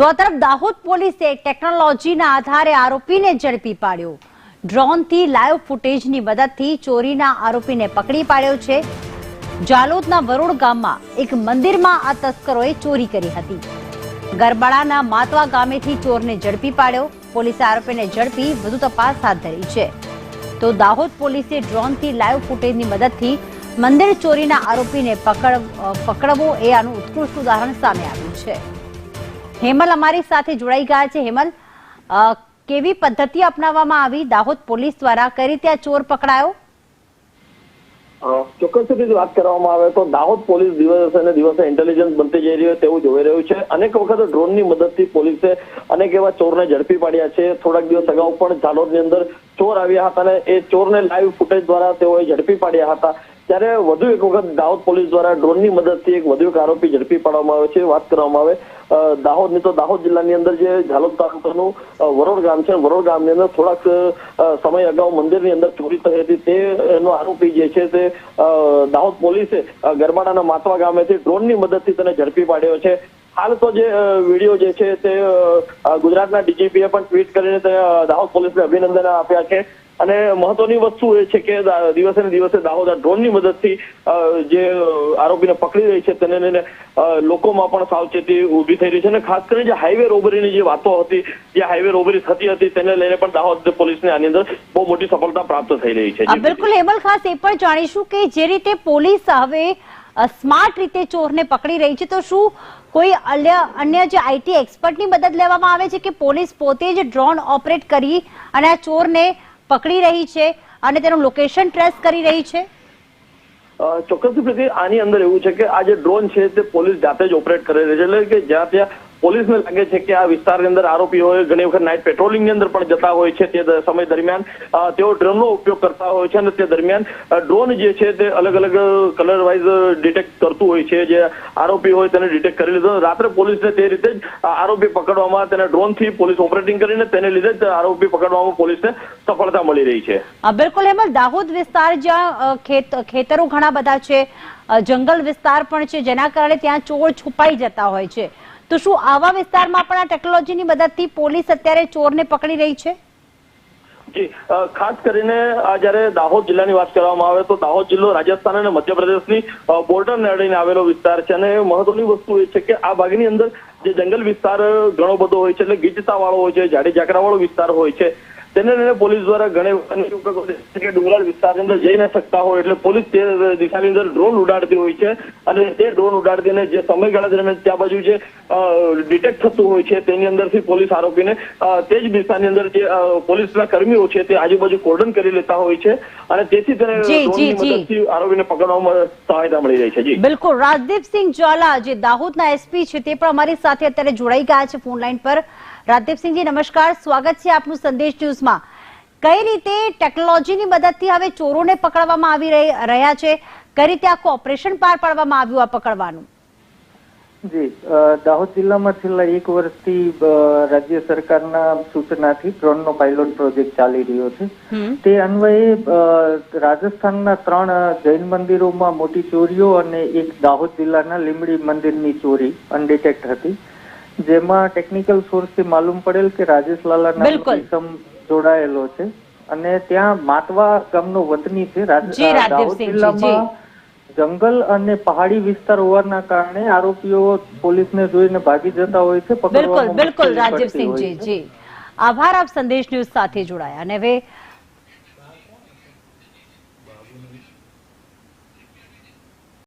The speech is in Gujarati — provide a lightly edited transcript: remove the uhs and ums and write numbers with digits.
તો આ તરફ દાહોદ પોલીસે ટેકનોલોજીના આધારે આરોપીને ઝડપી પાડ્યો। ડ્રોનથી લાઈવ ફૂટેજની મદદથી ચોરીના આરોપીને પકડી પાડ્યો છે। જાલોદના વરોડ ગામમાં એક મંદિરમાં આ તસ્કરોએ ચોરી કરી હતી। ગરબાડાના માતવા ગામેથી ચોરને ઝડપી પાડ્યો। પોલીસે આરોપીને ઝડપી વધુ તપાસ હાથ ધરી છે। તો દાહોદ પોલીસે ડ્રોનથી લાઈવ ફૂટેજની મદદથી મંદિર ચોરીના આરોપીને પકડવો એ આનું ઉત્કૃષ્ટ ઉદાહરણ સામે આવ્યું છે। હેમલ અમારી સાથે જોડાઈ ગયા છે। હેમલ, કેવી પદ્ધતિ અપનાવવામાં આવી દાહોદ પોલીસ દ્વારા, કઈ રીતે આ ચોર પકડાયો? ચોક્કસ રીતે વાત કરવામાં આવે તો દાહોદ પોલીસ દિવસે ને દિવસે ઇન્ટેલિજન્સ બનતી જઈ રહ્યું તેવું જોઈ રહ્યું છે। અનેક વખત ડ્રોનની મદદથી પોલીસે અનેક એવા ચોરને ઝડપી પાડ્યા છે। થોડાક દિવસ અગાઉ પણ જાલોદની અંદર ચોર આવ્યા હતા અને એ ચોરને લાઈવ ફૂટેજ દ્વારા તેઓએ ઝડપી પાડ્યા હતા। ત્યારે વધુ એક વખત દાહોદ પોલીસ દ્વારા ડ્રોનની મદદથી એક વધુ એક આરોપી ઝડપી પાડવામાં આવે છે। વાત કરવામાં આવે દાહોદની તો દાહોદ જિલ્લાની અંદર જે ઝાલોદ તાલુકાનું વરોડ ગામ છે, વરોડ ગામની અંદર થોડાક સમય અગાઉ મંદિરની અંદર ચોરી થઈ હતી। તેનો આરોપી જે છે તે દાહોદ પોલીસે ગરબાડાના માતવા ગામેથી ડ્રોનની મદદથી તેને ઝડપી પાડ્યો છે। હાલ તો જે વિડીયો જે છે તે ગુજરાતના ડીજીપીએ પણ ટ્વીટ કરીને દાહોદ પોલીસને અભિનંદન આપ્યા છે। અને મહત્વની વસ્તુ એ છે કે દિવસે ને દિવસે દાહોદ ડ્રોનની મદદથી જે આરોપીને પકડી રહી છે તેને લઈને લોકોમાં પણ સાવચેતી ઊભી થઈ રહી છે। અને ખાસ કરીને જે હાઈવે રોબરીની જે વાતો હતી, જે હાઈવે રોબરી થતી હતી તેને લઈને પણ દાહોદ પોલીસને આની અંદર બહુ મોટી સફળતા પ્રાપ્ત થઈ રહી છે। બિલકુલ હેમલ, ખાસ એ પણ જાણીશું કે જે રીતે પોલીસ હવે સ્માર્ટ રીતે ચોરને પકડી રહી છે, તો શું કોઈ અન્ય જે આઈટી એક્સપર્ટની મદદ લેવામાં આવે છે કે પોલીસ પોતે જ ડ્રોન ઓપરેટ કરી અને આ ચોરને પકડી રહી છે અને તેનું લોકેશન ટ્રેસ કરી રહી છે? ચોક્કસ રીતે આની અંદર એવું છે કે આ જે ડ્રોન છે તે પોલીસ જાતે જ ઓપરેટ કરી રહી છે। એટલે કે જ્યાં ત્યાં પોલીસને લાગે છે કે આ વિસ્તારની અંદર આરોપીઓ ઘણી વખત નાઇટ પેટ્રોલિંગની અંદર પણ જતા હોય છે, તે સમય દરમિયાન તેઓ ડ્રોનનો ઉપયોગ કરતા હોય છે અને તે દરમિયાન ડ્રોન જે છે તે અલગ અલગ કલર વાઇઝ ડિટેક્ટ કરતું હોય છે। જે આરોપી હોય તેને ડિટેક્ટ કરી લીધો। રાત્રે પોલીસને તે રીતે જ આરોપી પકડવામાં તેને ડ્રોનથી પોલીસ ઓપરેટિંગ કરીને તેને લીધે જ આરોપી પકડવામાં પોલીસને સફળતા મળી રહી છે। બિલકુલ હેમલ, દાહોદ વિસ્તાર જ્યાં ખેતરો ઘણા બધા છે, જંગલ વિસ્તાર પણ છે, જેના કારણે ત્યાં ચોર છુપાઈ જતા હોય છે, તો શું આવા વિસ્તારમાં પણ આ ટેકનોલોજીની મદદથી પોલીસ અત્યારે ચોરને પકડી રહી છે? જી, ખાસ કરીને જયારે દાહોદ જિલ્લાની વાત કરવામાં આવે તો દાહોદ જિલ્લો રાજસ્થાન અને મધ્યપ્રદેશની બોર્ડરને અડીને આવેલો વિસ્તાર છે। અને મહત્વની વસ્તુ એ છે કે આ ભાગની અંદર જે જંગલ વિસ્તાર ઘણો બધો હોય છે, એટલે ગીચતા વાળો હોય છે, જાડી ઝાકરા વાળો વિસ્તાર હોય છે, તેને લઈને પોલીસ દ્વારા ઘણી ડુંગરાળ વિસ્તારની અંદર જઈ ન શકતા હોય એટલે પોલીસ તે દિશાની અંદર ડ્રોન ઉડાડતી હોય છે। અને તે ડ્રોન ઉડાડતીને જે સમયગાળા દરમિયાન ત્યાં બાજુ જે ડિટેક્ટ થતું હોય છે તેની અંદરથી પોલીસ આરોપીને તે જ દિશાની અંદર જે પોલીસના કર્મીઓ છે તે આજુબાજુ કોર્ડન કરી લેતા હોય છે અને તેથી તેને ડ્રોનની મદદથી આરોપીને પકડવામાં સહાયતા મળી રહી છે। જી બિલકુલ, રાજદીપસિંહ ઝાલા જે દાહોદના એસપી છે તે પણ અમારી સાથે અત્યારે જોડાઈ ગયા છે ફોન લાઈન પર। રાજદીપસિંહજી નમસ્કાર, સ્વાગત છે આપનું સંદેશ ન્યૂઝમાં। કઈ રીતે ટેકનોલોજીની મદદથી હવે ચોરોને પકડવામાં આવી રહ્યા છે, કઈ રીતે આખું ઓપરેશન પાર પાડવામાં આવ્યું આ પકડવાનું? જી, દાહોદ જિલ્લામાં છેલ્લા 1 વર્ષથી રાજ્ય સરકારના સૂચનાથી ડ્રોનનો પાયલોટ પ્રોજેક્ટ ચાલી રહ્યો છે। તે અન્વયે રાજસ્થાનના 3 જૈન મંદિરોમાં મોટી ચોરીઓ અને એક દાહોદ જિલ્લાના લીંબડી મંદિરની ચોરી અનડિટેક્ટ હતી, જેમાં ટેકનિકલ સોર્સથી માલુમ પડેલ કે રાજેશ લાલા નામનો ઇસમ જોડાયેલો છે અને ત્યાં માતવા ગામનો વતની છે। દાહોદ જિલ્લામાં જંગલ અને પહાડી વિસ્તાર હોવાના કારણે આરોપીઓ પોલીસને જોઈને ભાગી જતા હોય છે। બિલકુલ રાજદીપસિંહજી, જી આભાર, આપ સંદેશ ન્યૂઝ સાથે જોડાયા। અને હવે